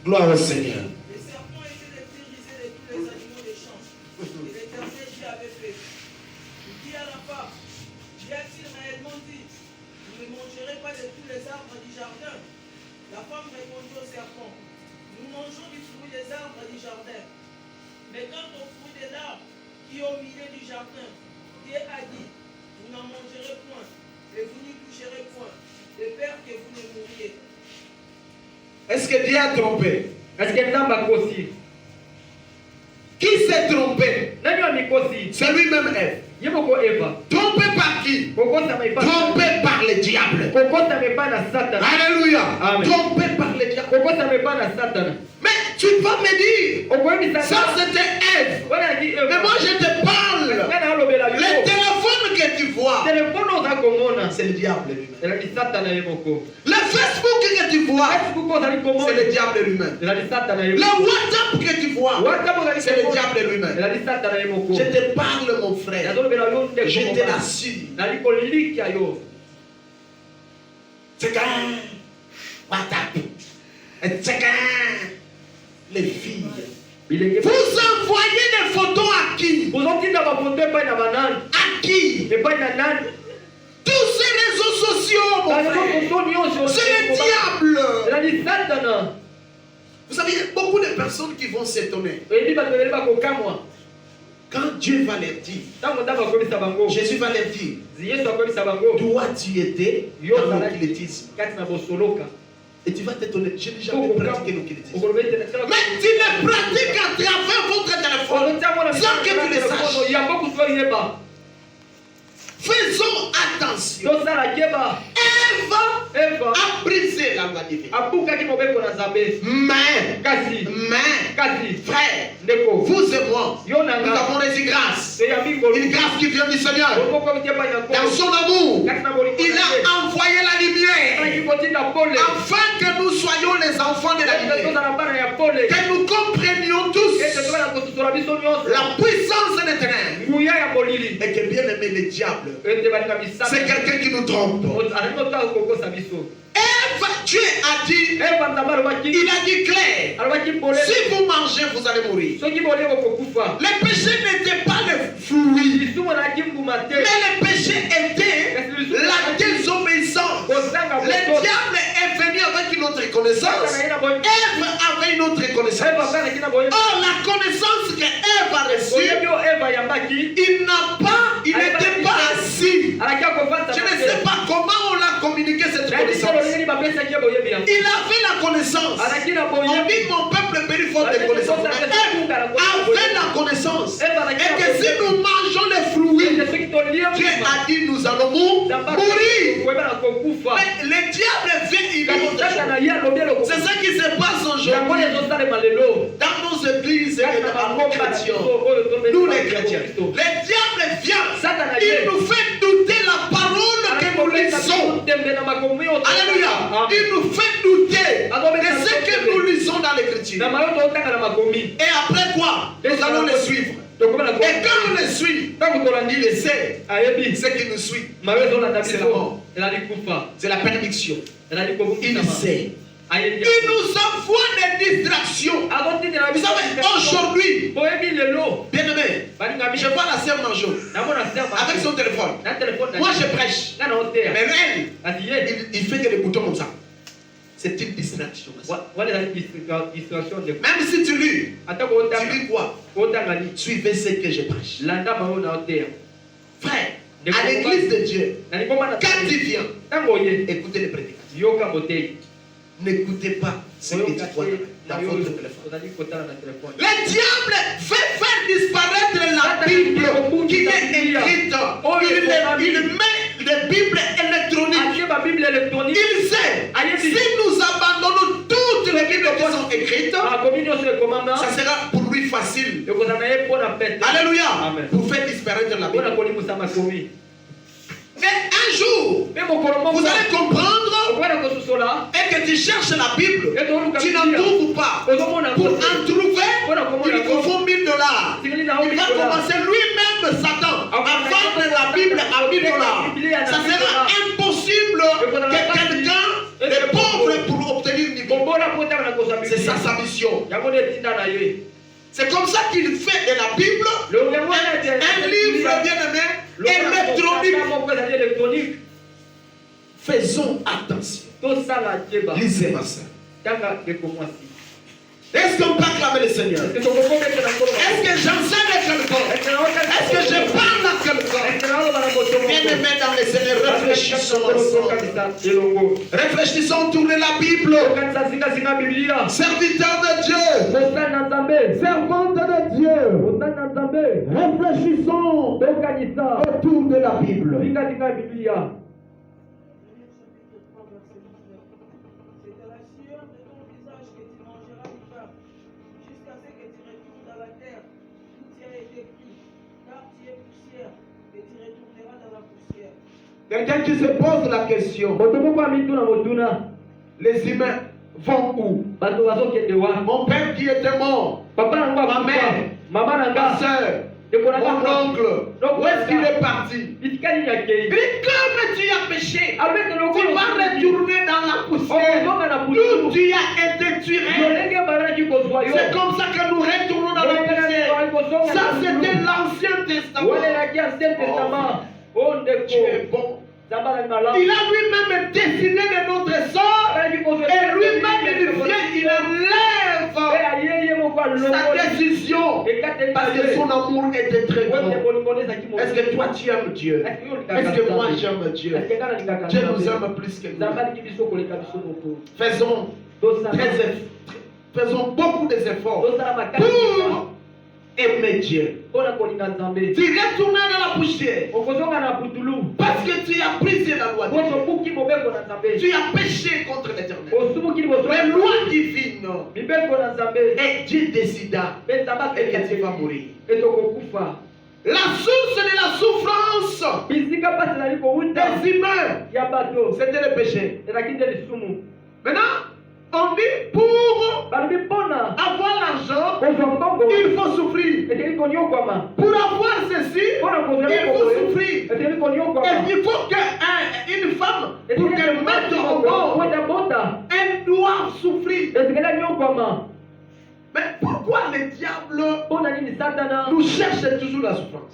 Gloire au Seigneur.
Les serpents étaient les plus risés de tous les animaux des champs. Et l'Éternel Dieu avait fait. Il dit à la femme, y a-t-il réellement dit, vous ne mangerez pas de tous les arbres du jardin? La femme répondit au serpent, nous mangeons du fruit des arbres du jardin. Mais quant au fruit de l'arbre qui est au milieu du jardin, Dieu a dit, vous n'en mangerez point, et vous n'y toucherez point, de peur que vous ne mouriez.
Est-ce que Dieu a trompé?
Est-ce que Namba Kosi?
Qui s'est trompé? C'est lui-même Ève. Trompé par qui? Trompé par le diable. Alléluia.
Amen.
Trompé par le diable. Mais tu vas me dire, ça c'était Ève. Mais moi je te parle. Le téléphone que tu vois, c'est le diable lui-même. Le Facebook que tu vois, c'est le diable lui-même. Le WhatsApp que tu vois, c'est le diable lui-même. Je te parle mon frère. Je te l'assure. C'est quand WhatsApp. C'est quand les filles. Vous envoyez des photos à qui? À qui? Tous ces réseaux sociaux, mon frère, c'est le diable. Vous savez, il y a beaucoup de personnes qui vont s'étonner. Quand Dieu va leur dire, Jésus va leur dire, toi tu étais dans l'occultisme. Et tu vas t'étonner, je n'ai jamais pratiqué l'occultisme. Mais tu le pratiques à travers votre téléphone sans que tu le saches. Faisons attention. Ève a brisé la loi divine. Mais, frère, vous et moi, nous avons reçu grâce. Une grâce qui vient du Seigneur. Dans son amour, il a envoyé la lumière afin que nous soyons les enfants de la lumière. Que nous comprenions tous la puissance de l'éternel. Et que bien aimé le diable, c'est quelqu'un qui nous trompe. Ève, Dieu a dit, il a dit clair, si vous mangez, vous allez mourir. Le péché n'était pas le fruit, mais le péché était la désobéissance. Le diable est venu avec une autre connaissance. Ève avait une autre connaissance. connaissance. Or, la connaissance que Ève a reçue, il n'était pas assis. Je ne sais pas comment on l'a communiqué cette connaissance. Il avait la connaissance. On dit mon peuple périt faute de connaissance. Ève avait la connaissance. Et que si nous mangeons les fruits, Dieu a dit nous allons mourir. Mais le diable vient, il dit autre chose. C'est ça qui se passe aujourd'hui dans nos églises et dans nos chrétiens. Nous les chrétiens. Le diable vient, il nous fait douter la parole que nous lisons. Alléluia. Il nous fait douter de ce que nous lisons dans l'Écriture. Et après quoi? Nous allons les suivre. Et quand on les suit, il sait ce qui nous suit. C'est la mort. C'est la perdition. Il sait. Il nous envoie des distractions. Vous savez, aujourd'hui, bien aimé, je vois la sœur Manjo avec son téléphone. Moi je prêche. Mais elle, il fait que des boutons comme ça. C'est une distraction. Même si tu lis quoi? Suivez ce que je prêche. Frère, à l'église de Dieu, quand tu viens, écoutez les prédicateurs. N'écoutez pas ce que tu vois dans votre téléphone. Le diable fait faire disparaître la Bible qui est écrite. Il met les Bibles électroniques. Il sait, si nous abandonnons toutes les Bibles qui sont écrites, ça sera pour lui facile. Alléluia. Pour faire disparaître la Bible. Mais un jour, vous allez comprendre et que tu cherches la Bible, tu n'en trouves pas. Pour en trouver, il te faut $1000. Il va commencer lui-même, Satan, à vendre la Bible à $1000. Ça sera impossible que quelqu'un est pauvre pour obtenir du bon. C'est ça sa mission. C'est comme ça qu'il fait de la Bible un livre bien aimé électronique. Faisons attention. Lisez ma soeur. Est-ce qu'on peut acclamer le Seigneur? Est-ce que j'enseigne à quelqu'un? Est-ce que je parle à quelqu'un? Bien aimé dans le Seigneur, réfléchissons ensemble. Réfléchissons autour de la Bible. Serviteur de Dieu. Servante de Dieu. Réfléchissons autour de la Bible. Quelqu'un qui se pose la question, les humains vont où? Mon père qui était mort, ma mère, ma soeur, mon oncle, où est-ce qu'il est parti? Et comme tu as péché, tu vas retourner dans la poussière. D'où tu as été tiré. C'est comme ça que nous retournons dans la poussière. Ça c'était l'Ancien Testament. Oh, tu es bon. Il a lui-même décidé de notre sort. Et lui-même il vient, il enlève sa décision. Parce que son amour était très grand. Est-ce que toi tu aimes Dieu? Est-ce que moi j'aime Dieu? Dieu nous aime plus que nous. Faisons beaucoup d'efforts pour aimer Dieu. Tu retournes dans la poussière parce que tu as brisé la loi de Dieu. Tu as péché contre l'Éternel. La loi divine. Et Dieu décida que tu vas mourir. La source de la souffrance des humains, c'était le péché. Maintenant, on dit pour avoir l'argent, il faut souffrir. Pour avoir ceci, il faut souffrir. Et il faut qu'une femme, pour qu'elle mette au monde, elle doit souffrir. Mais pourquoi le diable nous cherche toujours la souffrance?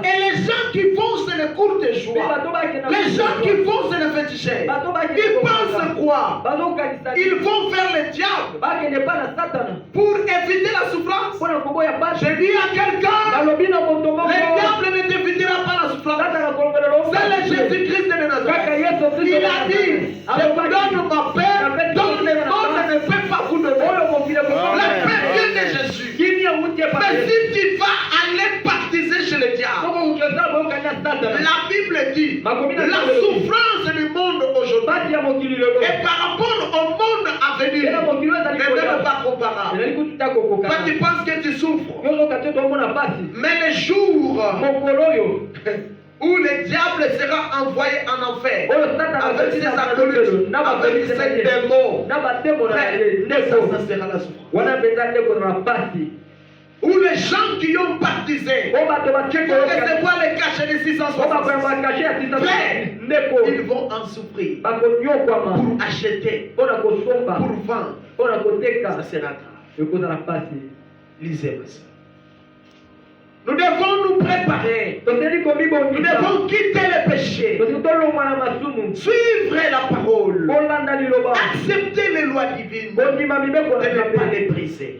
Et les gens qui font c'est le cours de joie, les gens qui font c'est le féticheur, ils pensent quoi? Ils vont faire le diable pour éviter la souffrance. Je dis à quelqu'un, le diable ne t'évitera pas la souffrance. C'est le Jésus-Christ de Nazareth. Il a dit, je vous donne ma paix, donc le monde ne peut pas vous donner. La paix vient de Jésus. Mais si tu vas aller baptiser chez le diable, la Bible dit, la souffrance du monde aujourd'hui et par rapport au monde à venir n'est même pas comparable. Toi tu penses que tu souffres, mais le jour où le diable sera envoyé en enfer avec ses acolytes, avec ses démons, ça sera la souffrance. Où les gens qui ont baptisé, qui vont recevoir les cachets de 660, ils vont en souffrir pour acheter, pour vendre. Ça sera grave. Lisez ça. Nous devons nous préparer. Nous devons quitter le péché. Suivre la parole. Accepter les lois divines. Et ne pas les briser.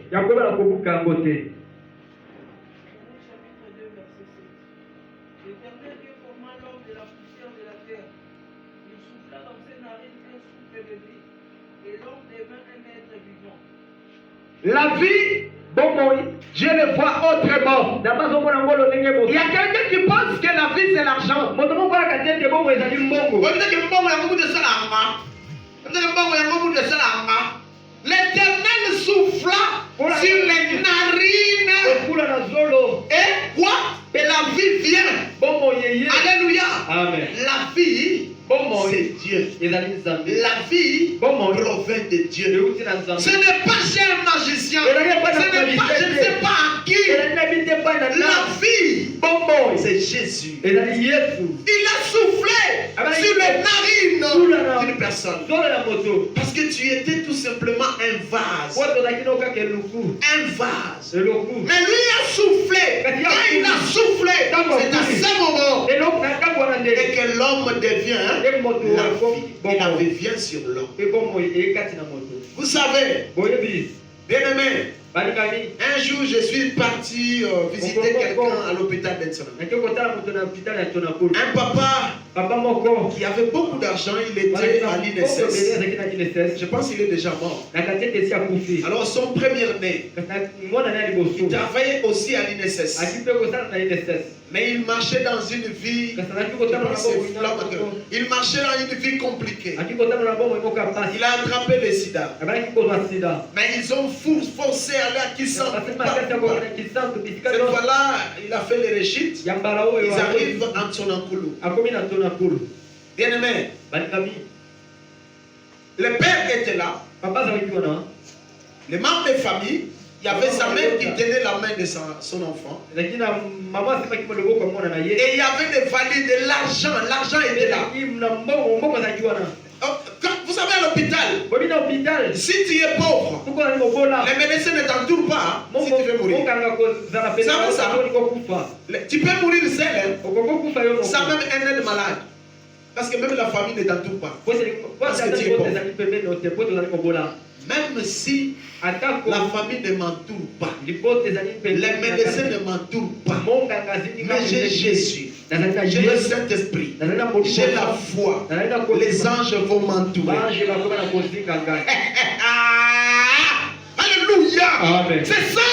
L'Éternel Dieu forma l'homme de la poussière de la terre. Il souffla dans ses narines un souffle de vie, et l'homme devint un être vivant.
La vie, Dieu le voit autrement. Il y a quelqu'un qui pense que la vie c'est l'argent. L'Éternel souffla sur les narines. Et quoi? Et la vie vient. Alléluia.
Amen.
La vie, c'est Dieu. La vie provient de Dieu. Ce n'est pas chez un magicien. Ce n'est pas, je ne sais pas à qui. La vie, c'est Jésus. Il a soufflé sur les narines d'une personne. Parce que tu étais tout simplement un vase. Un vase. Mais lui a soufflé. Quand il a soufflé, c'est à ce moment et que l'homme devient la vie. Et la vie vient sur l'homme. Vous savez, bien-aimé, un jour je suis parti visiter quelqu'un à l'hôpital d'Ensenam. Un papa qui avait beaucoup d'argent, il était à l'INSS. Je pense qu'il est déjà mort. Alors son premier-né, il travaillait aussi à l'INSS. Mais il marchait dans une vie, il marchait dans une vie compliquée. Il a attrapé le sida. Mais ils ont forcé à aller à Kissan. Cette fois-là, il a fait les réchites. Ils arrivent en Tsonankulu. Bien-aimé, le père était là. Les membres de famille. Il y avait sa mère qui tenait la main de son enfant. Et il y avait des valises, de l'argent. L'argent était là. Vous savez, à l'hôpital, si tu es pauvre, les médecins ne t'entourent pas si tu veux mourir. Ça, tu peux mourir seul, sans même un aide malade. Parce que même la famille ne t'entoure pas. Parce que tu es pauvre. Même si la famille ne m'entoure pas, les médecins ne m'entourent pas, mais j'ai Jésus, j'ai le Saint-Esprit, j'ai la foi, les anges vont m'entourer. Alléluia. C'est ça.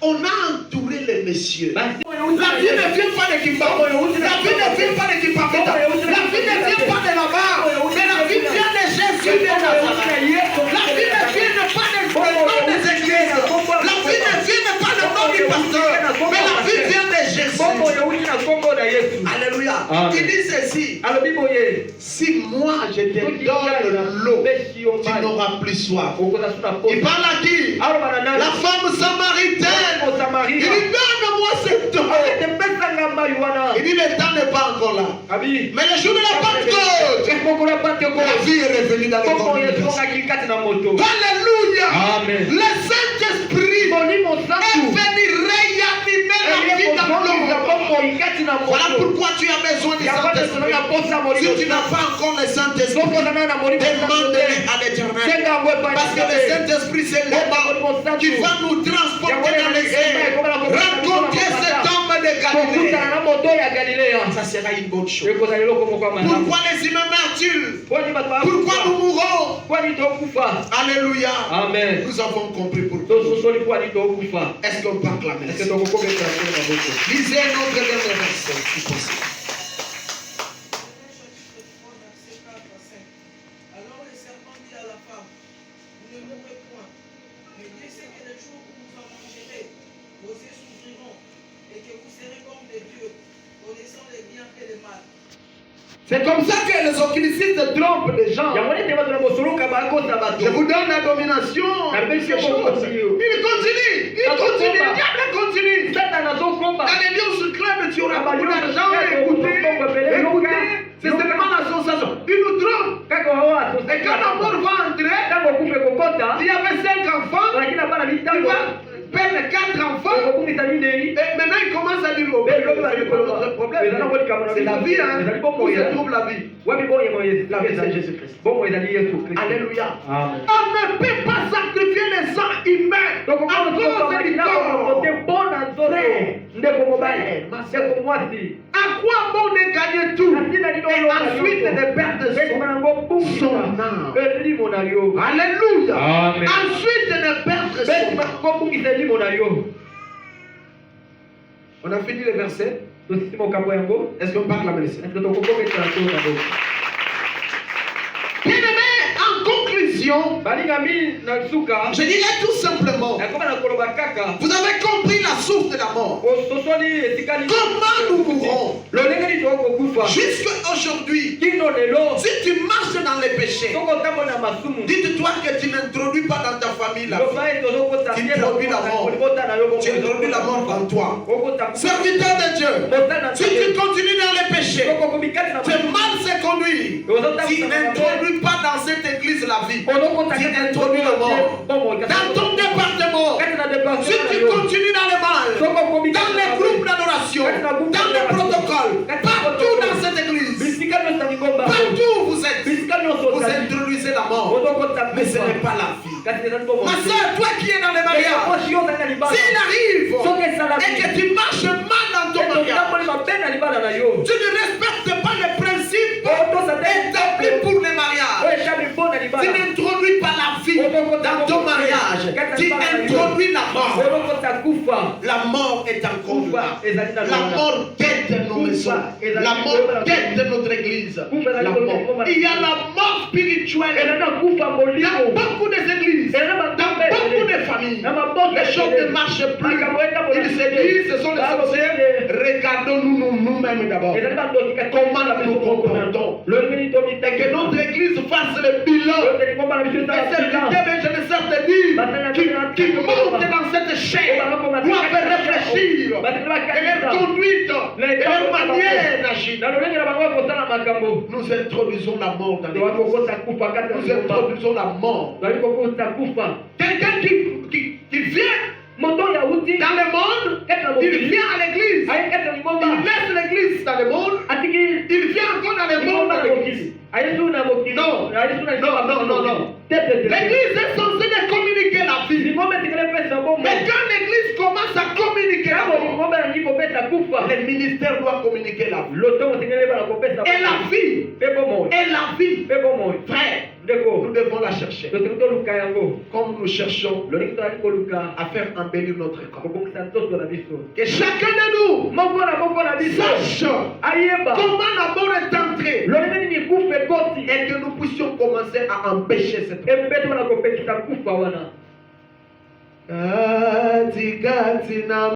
On a entouré les messieurs. La vie ne vient pas de Kimba. La vie ne vient pas de Kimba. La vie ne vient pas de là-bas. Mais la vie vient de Jésus de Nazareth. La vie ne vient pas de nom des églises. La vie ne vient pas de nom du pasteur. Mais la vie vient de Jésus. Alléluia. Il dit ceci. Si moi je te donne l'eau, tu n'auras plus soif. Il parle à qui? La femme samaritaine. Il dit donne-moi cette eau. Il dit le temps n'est pas encore là. Mais le jour de la Pentecôte, la vie est revenue dans le corps. Alléluia. Alléluia.
Amen.
Le Saint-Esprit est venu réanimer la vie dans l'homme. Voilà pourquoi tu as besoin du Saint-Esprit. Si tu n'as pas encore le Saint-Esprit, demande-le à l'Éternel. Parce que le Saint-Esprit, c'est l'aimant qui va nous transporter dans les airs. Rencontrer cet homme de Galilée. Ça sera une bonne chose. Pourquoi les humains meurent-ils? Pourquoi nous mourons? Alléluia.
Amen.
Nous avons compris pourquoi. Est-ce qu'on peut acclamer? Lisez un autre dernier verset, si possible.
Alors le serpent dit à la femme, vous ne mourrez point, mais Dieu sait que le jour où vous en mangerez, vos yeux s'ouvriront, et que vous serez comme des dieux, connaissant les biens et les mal.
C'est comme ça que les occultistes trompent les gens. Je vous donne la domination. Il continue. Il diable continue. Allez bien sur le club, tu auras beaucoup d'argent. Écoutez. C'est seulement la sensation. Il nous trompe. Et quand la mort va entrer, il y avait 5 enfants. Il va perdre 4 enfants. Et maintenant il commence à dire c'est notre problème. C'est la vie, hein. Où se trouve la vie? La vie, c'est Jésus-Christ. Alléluia. On ne peut pas sacrifier les sangs humains à cause du corps. À quoi bon de gagner tout et ensuite de perdre son âme? Alléluia. Ensuite de perdre son âme. On a fini le verset. Est-ce qu'on parle la médecine? Bien-aimé, en conclusion, je dirais tout simplement, vous avez compris la source de la mort. Comment nous mourrons? Jusqu'à aujourd'hui, si tu marches dans les péchés, dites-toi que tu n'introduis pas dans ta famille la vie. Tu introduis la mort. Tu introduis la mort dans toi. Serviteur de Dieu, si tu continues dans les péchés, tu es mal se conduire. Tu n'introduis pas dans cette église la vie. Tu introduis la mort. Dans ton département, si tu continues dans le mal, dans les groupes d'adoration, dans les protocoles, partout dans cette église, partout où vous êtes, vous introduisez la mort. Mais ce n'est pas la vie. Ma soeur, toi qui es dans les mariages, s'il arrive et que tu marches mal dans ton mariage, tu ne respectes pas les principes établis pour les mariages, tu n'introduis pas la vie dans ton mariage, tu introduis la mort. La mort est encore là. La mort guette nos maisons. La mort guette notre église. La mort. Il y a la mort spirituelle dans beaucoup d'églises, dans beaucoup de familles. Les choses ne marchent plus. Ils se disent, ce sont les sorciers. Regardons-nous nous-mêmes d'abord. Comment nous nous comportons. Et que notre église fasse le bilan. Et serviteurs, je ne sais te dire, qui montent dans cette chaîne, doivent réfléchir. Et leur conduite, et leur manière d'agir. Nous introduisons la mort dans l'église. Nous introduisons la mort. Quelqu'un qui vient dans le monde, il vient à l'église. Il laisse l'église dans le monde. Il vient encore dans le monde dans l'église. Non. L'église est censée de communiquer la vie. Mais quand l'église commence à communiquer la vie, le ministère doit communiquer la vie. Et la vie. Frère, nous devons la chercher. Comme nous cherchons à faire embellir notre corps. Que chacun de nous sache comment la mort est entrée. Et que nous puissions commencer à empêcher cette mort.